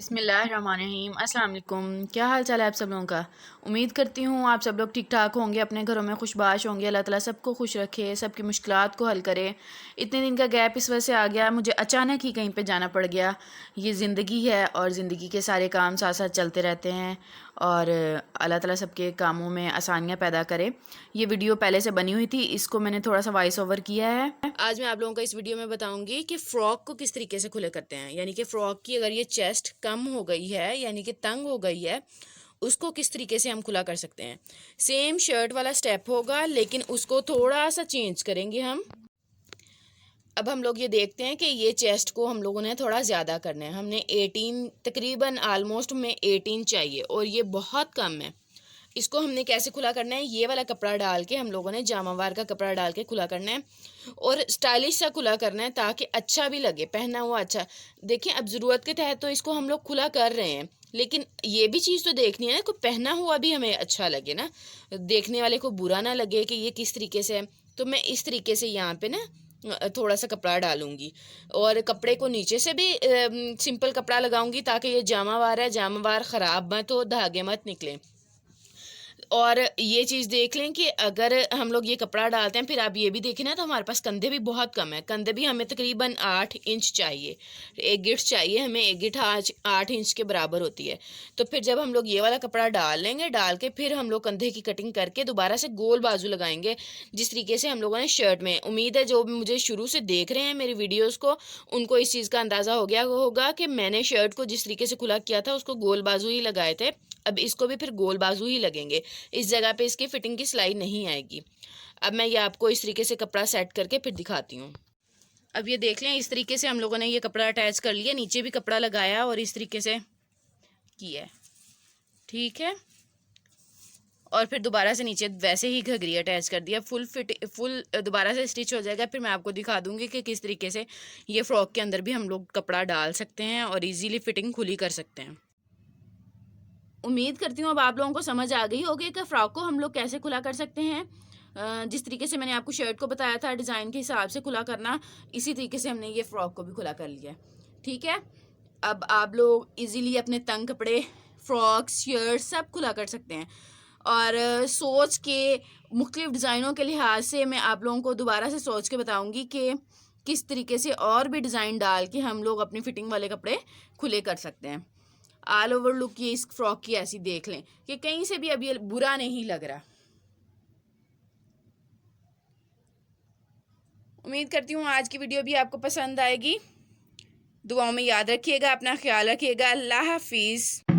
बिस्मिल्लाहिर्रहमानिर्रहीम। अस्सलाम वालेकुम। क्या हाल चाल है आप सब लोगों का। उम्मीद करती हूँ आप सब लोग ठीक ठाक होंगे, अपने घरों में खुशबाश होंगे। अल्लाह ताला सबको खुश रखे, सबकी मुश्किलात को हल करे। इतने दिन का गैप इस वजह से आ गया, मुझे अचानक ही कहीं पे जाना पड़ गया। ये ज़िंदगी है और ज़िंदगी के सारे काम साथ साथ चलते रहते हैं और अल्लाह ताला सबके कामों में आसानियाँ पैदा करे। ये वीडियो पहले से बनी हुई थी, इसको मैंने थोड़ा सा वॉइस ओवर किया है। आज मैं आप लोगों को इस वीडियो में बताऊंगी कि फ़्रॉक को किस तरीके से खुले करते हैं, यानी कि फ़्रॉक की अगर ये चेस्ट कम हो गई है यानी कि तंग हो गई है, उसको किस तरीके से हम खुला कर सकते हैं। सेम शर्ट वाला स्टेप होगा लेकिन उसको थोड़ा सा चेंज करेंगे हम। अब हम लोग ये देखते हैं कि ये चेस्ट को हम लोगों ने थोड़ा ज़्यादा करना है। हमने 18 तकरीबन आलमोस्ट हमें 18 चाहिए और ये बहुत कम है। इसको हमने कैसे खुला करना है, ये वाला कपड़ा डाल के हम लोगों ने जामावार का कपड़ा डाल के खुला करना है और स्टाइलिश सा खुला करना है ताकि अच्छा भी लगे, पहना हुआ अच्छा। देखिए अब ज़रूरत के तहत तो इसको हम लोग खुला कर रहे हैं, लेकिन ये भी चीज़ तो देखनी है ना कि पहना हुआ भी हमें अच्छा लगे ना, देखने वाले को बुरा ना लगे कि ये किस तरीके से है। तो मैं इस तरीके से यहाँ पे ना थोड़ा सा कपड़ा डालूंगी और कपड़े को नीचे से भी सिंपल कपड़ा लगाऊंगी ताकि ये जामावार है, जामावार ख़राब मत हो, धागे मत निकले। और ये चीज़ देख लें कि अगर हम लोग ये कपड़ा डालते हैं, फिर आप ये भी देखें ना तो हमारे पास कंधे भी बहुत कम है। कंधे भी हमें तकरीबन 8 इंच चाहिए, एक गिट्स चाहिए हमें, एक गिट 8 इंच के बराबर होती है। तो फिर जब हम लोग ये वाला कपड़ा डाल लेंगे, डाल के फिर हम लोग कंधे की कटिंग करके दोबारा से गोल बाजू लगाएंगे जिस तरीके से हम लोगों ने शर्ट में। उम्मीद है जो मुझे शुरू से देख रहे हैं मेरी वीडियोज़ को, उनको इस चीज़ का अंदाज़ा हो गया होगा कि मैंने शर्ट को जिस तरीके से खुला किया था उसको गोल बाजू ही लगाए थे। अब इसको भी फिर गोल बाजू ही लगेंगे, इस जगह पे इसकी फिटिंग की सिलाई नहीं आएगी। अब मैं ये आपको इस तरीके से कपड़ा सेट करके फिर दिखाती हूँ। अब ये देख लें, इस तरीके से हम लोगों ने ये कपड़ा अटैच कर लिया, नीचे भी कपड़ा लगाया और इस तरीके से किया है, ठीक है। और फिर दोबारा से नीचे वैसे ही घघरी अटैच कर दिया, फुल दोबारा से स्टिच हो जाएगा। फिर मैं आपको दिखा दूंगी कि किस तरीके से ये फ्रॉक के अंदर भी हम लोग कपड़ा डाल सकते हैं और ईजीली फिटिंग खुली कर सकते हैं। उम्मीद करती हूँ अब आप लोगों को समझ आ गई होगी कि फ़्रॉक को हम लोग कैसे खुला कर सकते हैं। जिस तरीके से मैंने आपको शर्ट को बताया था डिज़ाइन के हिसाब से खुला करना, इसी तरीके से हमने ये फ़्रॉक को भी खुला कर लिया, ठीक है। अब आप लोग इजीली अपने तंग कपड़े, फ्रॉक्स, शर्ट सब खुला कर सकते हैं। और सोच के मुख्तलिफ डिज़ाइनों के लिहाज से मैं आप लोगों को दोबारा से सोच के बताऊँगी कि किस तरीके से और भी डिज़ाइन डाल के हम लोग अपनी फ़िटिंग वाले कपड़े खुले कर सकते हैं। ऑल ओवर लुक ये इस फ्रॉक की ऐसी देख लें कि कहीं से भी अब ये बुरा नहीं लग रहा। उम्मीद करती हूँ आज की वीडियो भी आपको पसंद आएगी। दुआओं में याद रखिएगा, अपना ख्याल रखिएगा। अल्लाह हाफिज़।